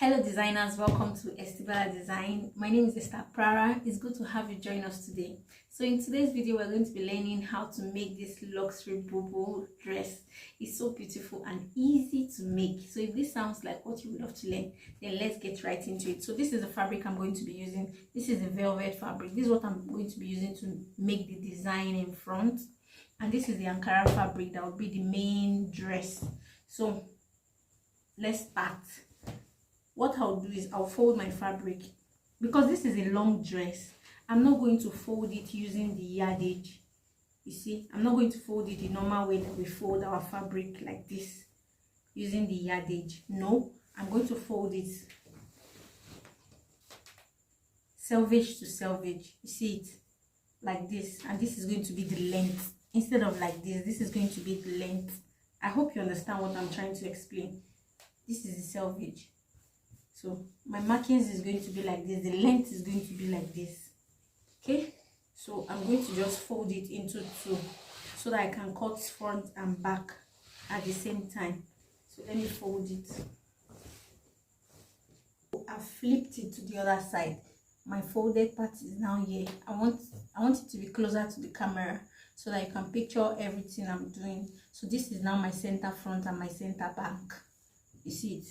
Hello designers, welcome to Estibela Design. My name is Esther Prara. It's good to have you join us today. So in today's video, we're going to be learning how to make this luxury boubou dress. It's so beautiful and easy to make. So if this sounds like what you would love to learn, then let's get right into it. So this is the fabric I'm going to be using. This is a velvet fabric. This is what I'm going to be using to make the design in front. And this is the Ankara fabric that will be the main dress. So let's start. What I'll do is I'll fold my fabric. Because this is a long dress, I'm not going to fold it using the yardage. You see, I'm not going to fold it the normal way that we fold our fabric like this, using the yardage. No, I'm going to fold it selvage to selvage. You see it like this, and this is going to be the length. Instead of like this is going to be the length. I hope you understand what I'm trying to explain. This is the selvage. So my markings is going to be like this, the length is going to be like this. Okay, so I'm going to just fold it into two so that I can cut front and back at the same time. So let me fold it. I flipped it to the other side. My folded part is now here. I want it to be closer to the camera so that you can picture everything I'm doing. So this is now my center front and my center back. You see it?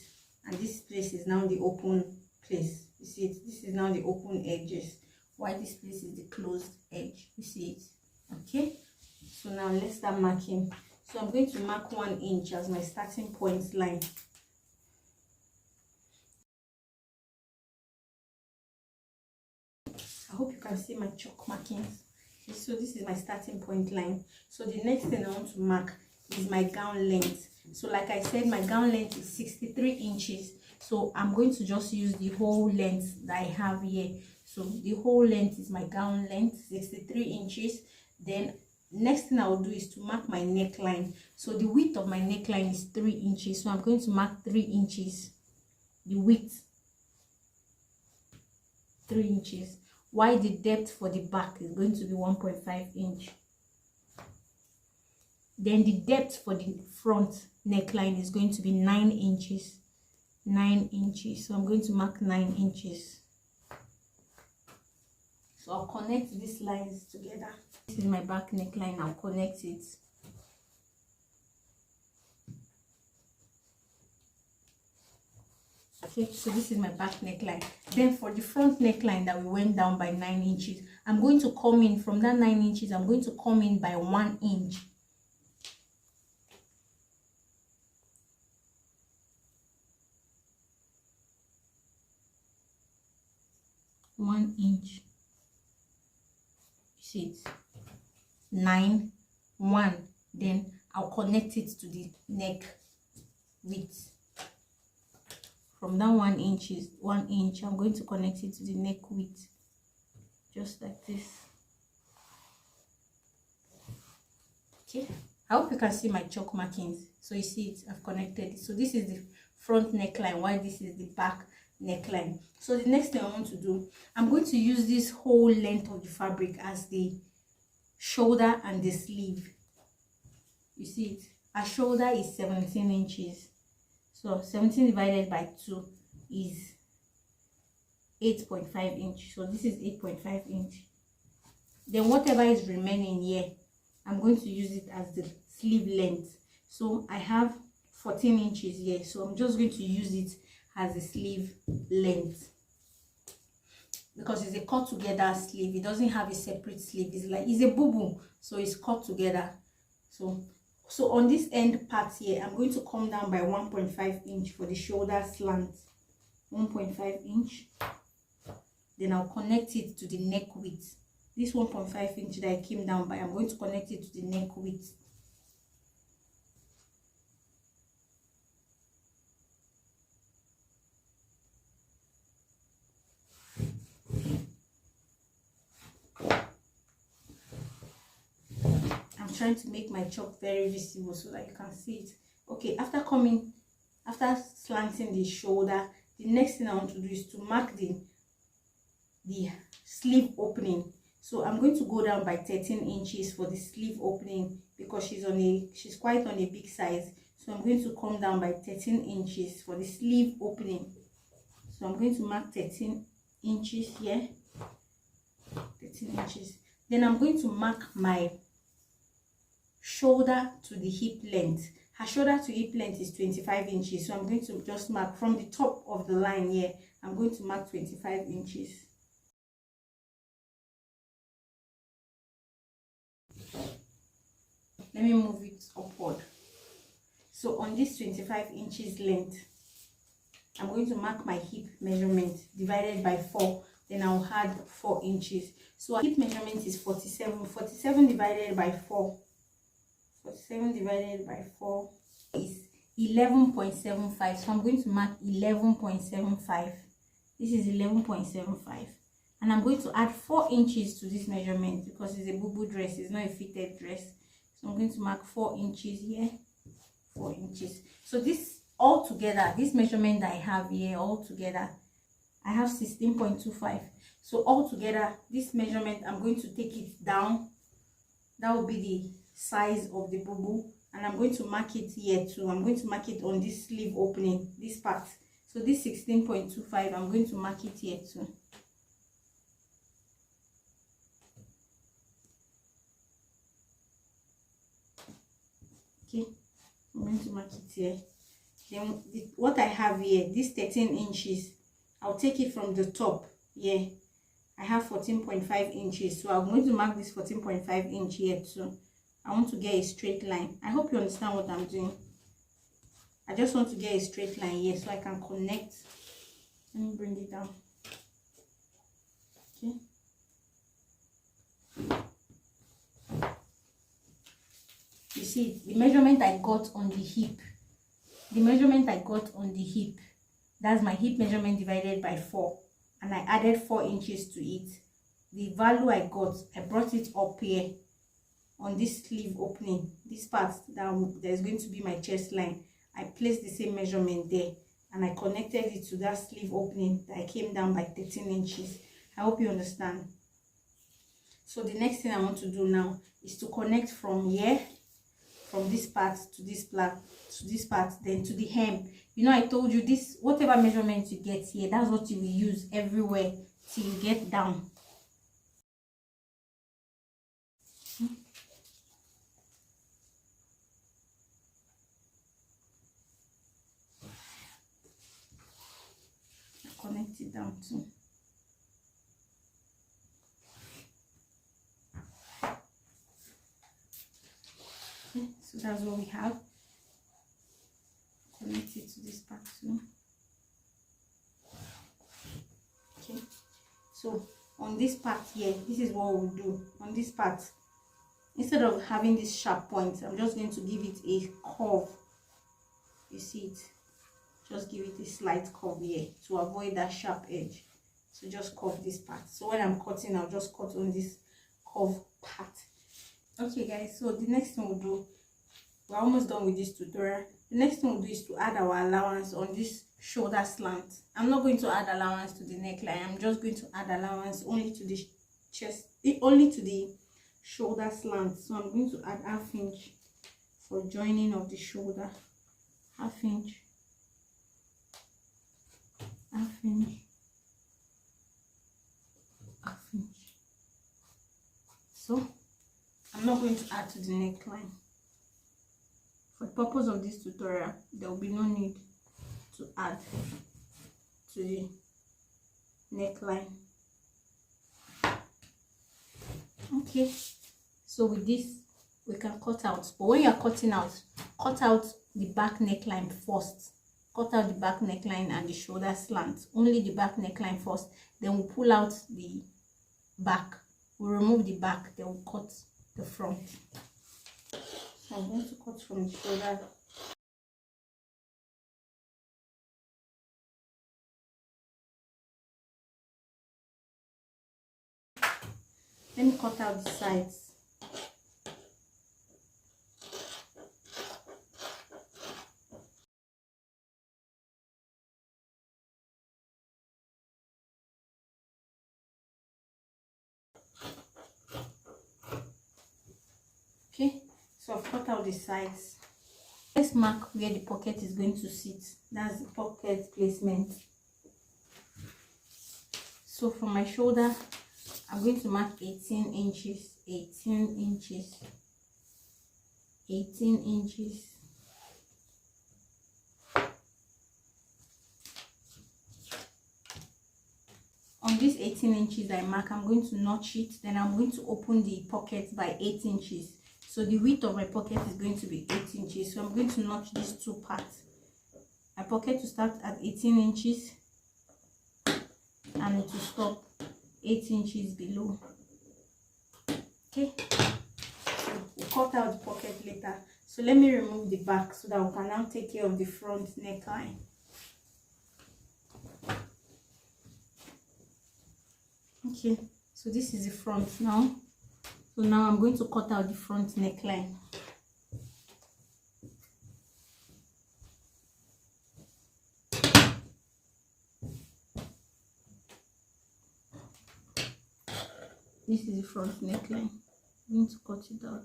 And this place is now the open place. You see it? This is now the open edges, while this place is the closed edge. You see it? Okay, so now let's start marking. So I'm going to mark 1 inch as my starting point line. I hope you can see my chalk markings. So this is my starting point line. So the next thing I want to mark is my gown length. So like I said, my gown length is 63 inches. So I'm going to just use the whole length that I have here. So the whole length is my gown length, 63 inches. Then next thing I will do is to mark my neckline. So the width of my neckline is 3 inches. So I'm going to mark 3 inches. The width, 3 inches. While the depth for the back is going to be 1.5 inch. Then the depth for the front neckline is going to be 9 inches. 9 inches. So I'm going to mark 9 inches. So I'll connect these lines together. This is my back neckline. I'll connect it. Okay, so this is my back neckline. Then for the front neckline that we went down by 9 inches, I'm going to come in from that 9 inches. I'm going to come in by 1 inch. 1 inch. You see it? 9, 1. Then I'll connect it to the neck width. From that 1 inch, I'm going to connect it to the neck width, just like this. Okay, I hope you can see my chalk markings. So you see it, I've connected it. So this is the front neckline, while this is the back neckline. So the next thing I want to do, I'm going to use this whole length of the fabric as the shoulder and the sleeve. You see it? Our shoulder is 17 inches. So 17 divided by 2 is 8.5 inch. So this is 8.5 inch. Then whatever is remaining here, I'm going to use it as the sleeve length. So I have 14 inches here. So I'm just going to use it as the sleeve length, because it's a cut together sleeve. It doesn't have a separate sleeve. It's a boubou, so it's cut together. So on this end part here, I'm going to come down by 1.5 inch for the shoulder slant. 1.5 inch. Then I'll connect it to the neck width. This 1.5 inch that I came down by, I'm going to connect it to the neck width. Trying to make my chalk very visible so that you can see it. Okay, after slanting the shoulder, the next thing I want to do is to mark the sleeve opening. So I'm going to go down by 13 inches for the sleeve opening, because she's quite on a big size. So I'm going to come down by 13 inches for the sleeve opening. So I'm going to mark 13 inches here, 13 inches. Then I'm going to mark my shoulder to the hip length. Her shoulder to hip length is 25 inches. So I'm going to just mark from the top of the line here. I'm going to mark 25 inches. Let me move it upward. So on this 25 inches length, I'm going to mark my hip measurement divided by 4. Then I'll add 4 inches. So our hip measurement is 47. 47 divided by 4. 47 divided by 4 is 11.75. So I'm going to mark 11.75. This is 11.75. And I'm going to add 4 inches to this measurement because it's a bubu dress. It's not a fitted dress. So I'm going to mark 4 inches here. 4 inches. So this all together, this measurement that I have here, all together, I have 16.25. So all together, this measurement, I'm going to take it down. That will be the size of the bubu, and I'm going to mark it here too. I'm going to mark it on this sleeve opening, this part. So this 16.25, I'm going to mark it here too. Okay, I'm going to mark it here. Then what I have here, this 13 inches, I'll take it from the top here. I have 14.5 inches, so I'm going to mark this 14.5 inch here too. I want to get a straight line. I hope you understand what I'm doing. I just want to get a straight line here so I can connect. Let me bring it down. Okay. You see, the measurement I got on the hip. The measurement I got on the hip. That's my hip measurement divided by 4. And I added 4 inches to it. The value I got, I brought it up here on this sleeve opening, this part that there's going to be my chest line. I placed the same measurement there and I connected it to that sleeve opening that I came down by 13 inches. I hope you understand. So the next thing I want to do now is to connect from here, from this part to this part, then to the hem. You know, I told you this, whatever measurement you get here, that's what you will use everywhere till you get down. Connect it down too. Okay, so that's what we have. Connect it to this part too. Okay, so on this part here, this is what we'll do. On this part, instead of having this sharp point, I'm just going to give it a curve. You see it? Just give it a slight curve here to avoid that sharp edge. So just curve this part. So when I'm cutting, I'll just cut on this curve part. Okay guys, so the next thing we'll do, we're almost done with this tutorial. The next thing we'll do is to add our allowance on this shoulder slant. I'm not going to add allowance to the neckline. I'm just going to add allowance only to the chest, only to the shoulder slant. So I'm going to add ½ inch for joining of the shoulder. ½ inch. ½ inch. ½ inch. So I'm not going to add to the neckline. For the purpose of this tutorial, there will be no need to add to the neckline. Okay, so with this we can cut out, but when you are cutting out, cut out the back neckline first. Cut out the back neckline and the shoulder slant, only the back neckline first, then we'll pull out the back, we'll remove the back, then we'll cut the front. So I'm going to cut from the shoulder. Let me cut out the sides. Okay, so I've cut out the sides. Let's mark where the pocket is going to sit. That's the pocket placement. So for my shoulder, I'm going to mark 18 inches, 18 inches, 18 inches. On this 18 inches I mark, I'm going to notch it, then I'm going to open the pocket by 8 inches. So the width of my pocket is going to be 8 inches. So I'm going to notch these two parts. My pocket to start at 18 inches and to stop 8 inches below. Okay, so we'll cut out the pocket later. So let me remove the back so that we can now take care of the front neckline. Okay, so this is the front now. So now I'm going to cut out the front neckline. This is the front neckline. I'm going to cut it out.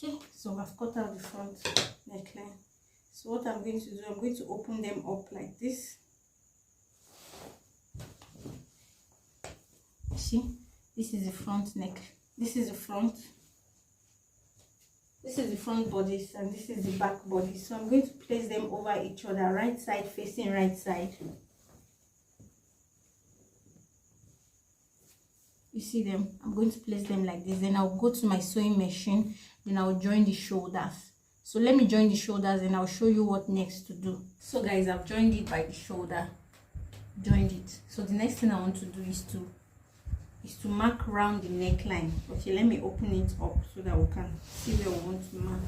Okay, so I've cut out the front neckline. So what I'm going to do, I'm going to open them up like this. See, this is the front neck, this is the front, this is the front bodice, and this is the back body. So I'm going to place them over each other, right side facing right side. You see them? I'm going to place them like this. Then I'll go to my sewing machine, then I'll join the shoulders. So let me join the shoulders and I'll show you what next to do. So guys, I've joined it by the shoulder, joined it. So the next thing I want to do is to mark around the neckline. Okay, let me open it up so that we can see where we want to mark.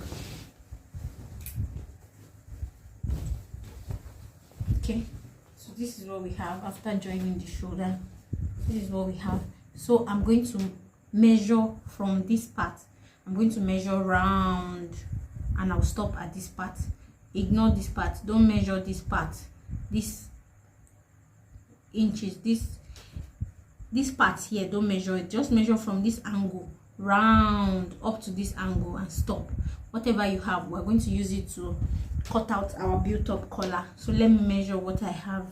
Okay, so this is what we have after joining the shoulder. This is what we have. So I'm going to measure from this part. I'm going to measure round and I'll stop at this part. Ignore this part, don't measure this part, this inches, this part here, don't measure it. Just measure from this angle round up to this angle and stop. Whatever you have, we're going to use it to cut out our built-up collar. So let me measure what I have.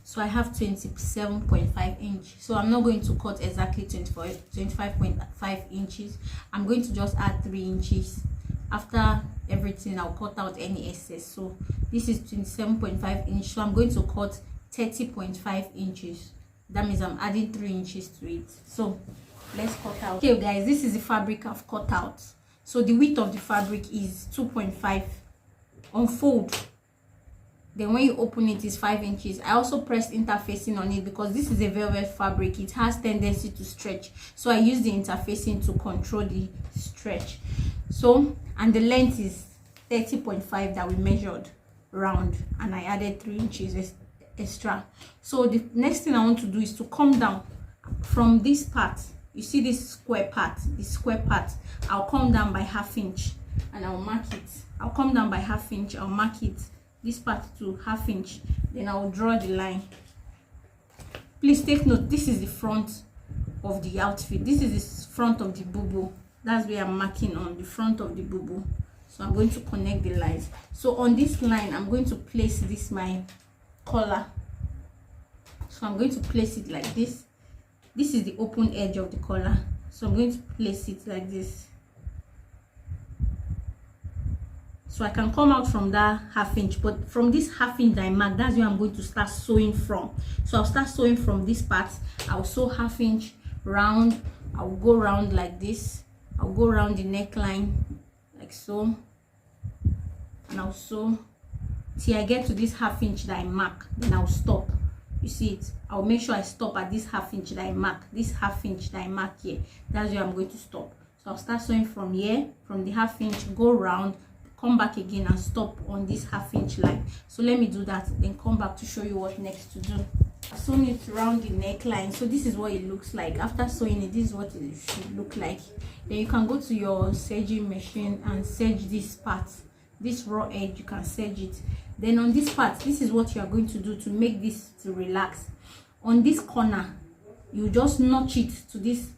So I have 27.5 inch. So I'm not going to cut exactly 25.5 inches. I'm going to just add 3 inches. After everything, I'll cut out any excess. So this is 27.5 inch. So I'm going to cut 30.5 inches. That means I'm adding 3 inches to it. So let's cut out. Okay guys, this is the fabric I've cut out. So the width of the fabric is 2.5. Unfold. Then when you open it is 5 inches. I also pressed interfacing on it because this is a velvet fabric. It has tendency to stretch. So I use the interfacing to control the stretch. So, and the length is 30.5 that we measured round, and I added 3 inches extra. So the next thing I want to do is to come down from this part. You see this square part, I'll come down by 1/2 inch and I'll mark it. I'll come down by 1/2 inch, I'll mark it, this part to 1/2 inch, then I'll draw the line. Please take note, this is the front of the outfit, this is the front of the boubou. That's where I'm marking, on the front of the boubou. So I'm going to connect the lines. So on this line, I'm going to place this, my collar. So I'm going to place it like this. This is the open edge of the collar. So I'm going to place it like this. So I can come out from that 1/2 inch, but from this 1/2 inch that I mark, that's where I'm going to start sewing from. So I'll start sewing from this part. I'll sew 1/2 inch round. I'll go round like this. I'll go around the neckline like so, and I'll sew till I get to this 1/2 inch that I mark. Then I'll stop. You see it? I'll make sure I stop at this 1/2 inch that I mark. This 1/2 inch that I mark here, that's where I'm going to stop. So I'll start sewing from here, from the 1/2 inch, go round, come back again and stop on this 1/2 inch line. So let me do that, then come back to show you what next to do. I've sewn it around the neckline. So this is what it looks like. After sewing it, this is what it should look like. Then you can go to your serging machine and serge this part this raw edge, you can serge it. Then on this part, this is what you are going to do to make this to relax. On this corner, you just notch it to this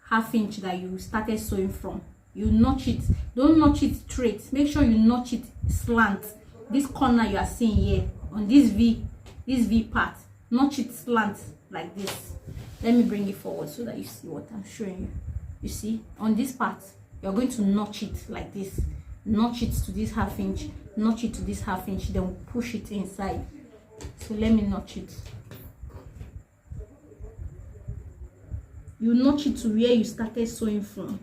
1/2 inch that you started sewing from. You notch it, don't notch it straight, make sure you notch it slant. This corner you are seeing here on this V part, notch it slant like this. Let me bring it forward so that you see what I'm showing you. You see, on this part you're going to notch it like this, notch it to this 1/2 inch, notch it to this 1/2 inch, then push it inside. So let me notch it. You notch it to where you started sewing from.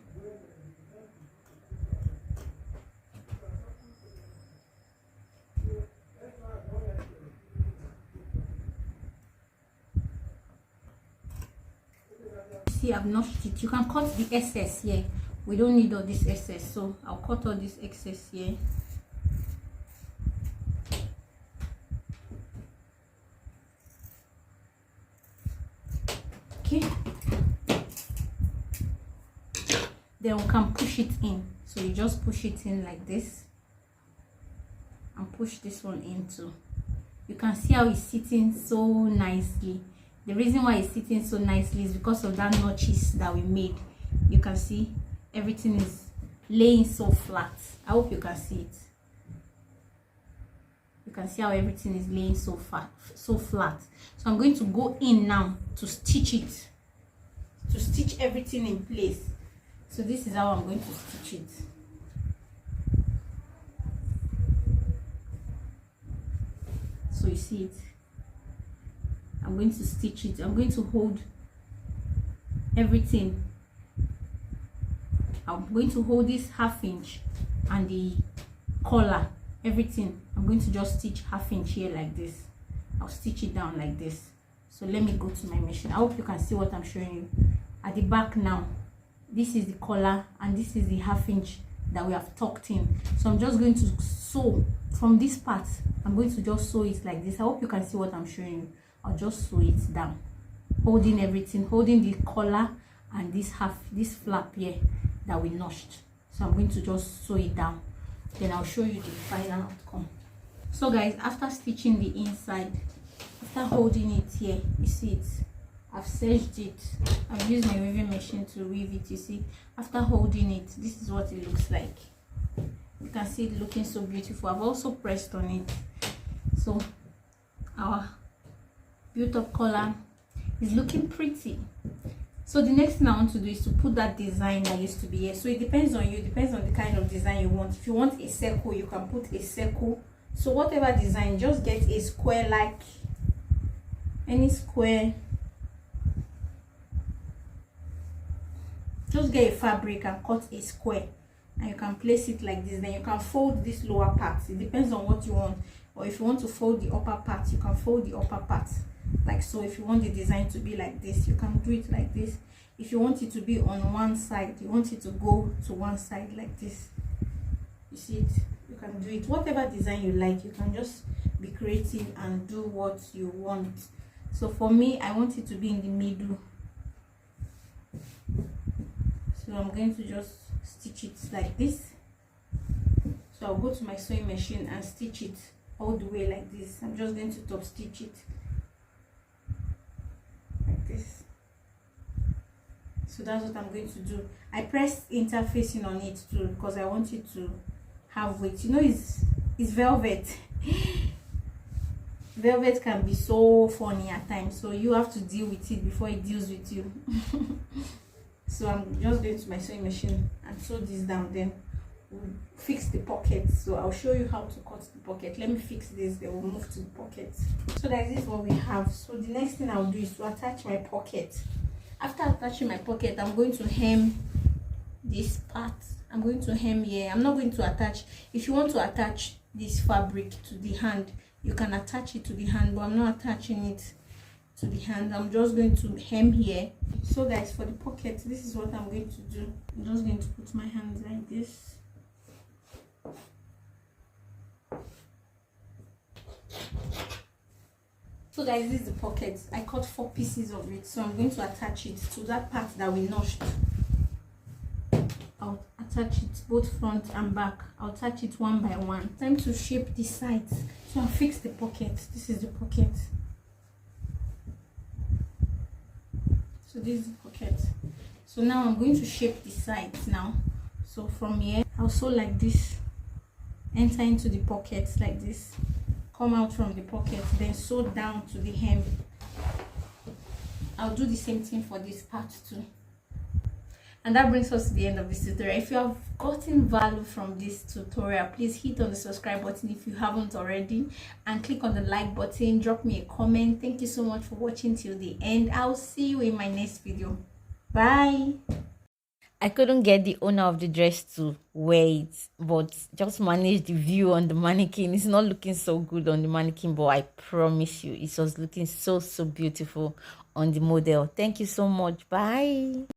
See, I've notched it. You can cut the excess here. We don't need all this excess, so I'll cut all this excess here. Okay, then we can push it in. So you just push it in like this and push this one in too. You can see how it's sitting so nicely. The reason why it's sitting so nicely is because of that notches that we made. You can see everything is laying so flat. I hope you can see it. You can see how everything is laying so flat. So I'm going to go in now to stitch it, to stitch everything in place. So this is how I'm going to stitch it. So you see it. I'm going to stitch it. I'm going to hold everything. I'm going to hold this 1/2 inch and the collar, everything. I'm going to just stitch 1/2 inch here like this. I'll stitch it down like this. So let me go to my machine. I hope you can see what I'm showing you. At the back now, this is the collar and this is the 1/2 inch that we have tucked in. So I'm just going to sew from this part. I'm going to just sew it like this. I hope you can see what I'm showing you. I'll just sew it down, holding everything, holding the collar and this flap here that we notched. So I'm going to just sew it down, then I'll show you the final outcome. So guys, after stitching the inside, after holding it here, you see it, I've serged it. I've used my weaving machine to weave it. You see, after holding it, this is what it looks like. You can see it looking so beautiful. I've also pressed on it. So our built up collar is looking pretty. So the next thing I want to do is to put that design that used to be here. So it depends on you, depends on the kind of design you want. If you want a circle, you can put a circle. So whatever design, just get a square, like any square. Just get a fabric and cut a square, and you can place it like this. Then you can fold this lower part. It depends on what you want. Or if you want to fold the upper part, you can fold the upper part like so. If you want the design to be like this, you can do it like this. If you want it to be on one side, you want it to go to one side like this, you see it, you can do it. Whatever design you like, you can just be creative and do what you want. So for me, I want it to be in the middle. So I'm going to just stitch it like this. So I'll go to my sewing machine and stitch it all the way like this. I'm just going to top stitch it like this. So that's what I'm going to do. I pressed interfacing on it too because I want it to have weight. You know, it's velvet. Velvet can be so funny at times, so you have to deal with it before it deals with you. So I'm just going to my sewing machine and sew this down, then we'll fix the pocket. So I'll show you how to cut the pocket. Let me fix this, then we'll move to the pocket. So that is what we have. So the next thing I'll do is to attach my pocket. After attaching my pocket, I'm going to hem this part. I'm going to hem here. I'm not going to attach. If you want to attach this fabric to the hand, you can attach it to the hand, but I'm not attaching it to the hand. I'm just going to hem here. So guys, for the pocket, this is what I'm going to do. I'm just going to put my hands like this. So guys, this is the pocket. I cut 4 pieces of it, so I'm going to attach it to that part that we notched. I'll attach it both front and back. I'll attach it one by one. Time to shape the sides. So I'll fix the pocket. This is the pocket. So this is the pocket. So now I'm going to shape the sides now. So from here, I'll sew like this, enter into the pocket like this, come out from the pocket, then sew down to the hem. I'll do the same thing for this part too. And that brings us to the end of this tutorial. If you have gotten value from this tutorial, please hit on the subscribe button if you haven't already, and click on the like button. Drop me a comment. Thank you so much for watching till the end. I'll see you in my next video. Bye. I couldn't get the owner of the dress to wear it, but just manage the view on the mannequin. It's not looking so good on the mannequin, but I promise you it was looking so beautiful on the model. Thank you so much. Bye.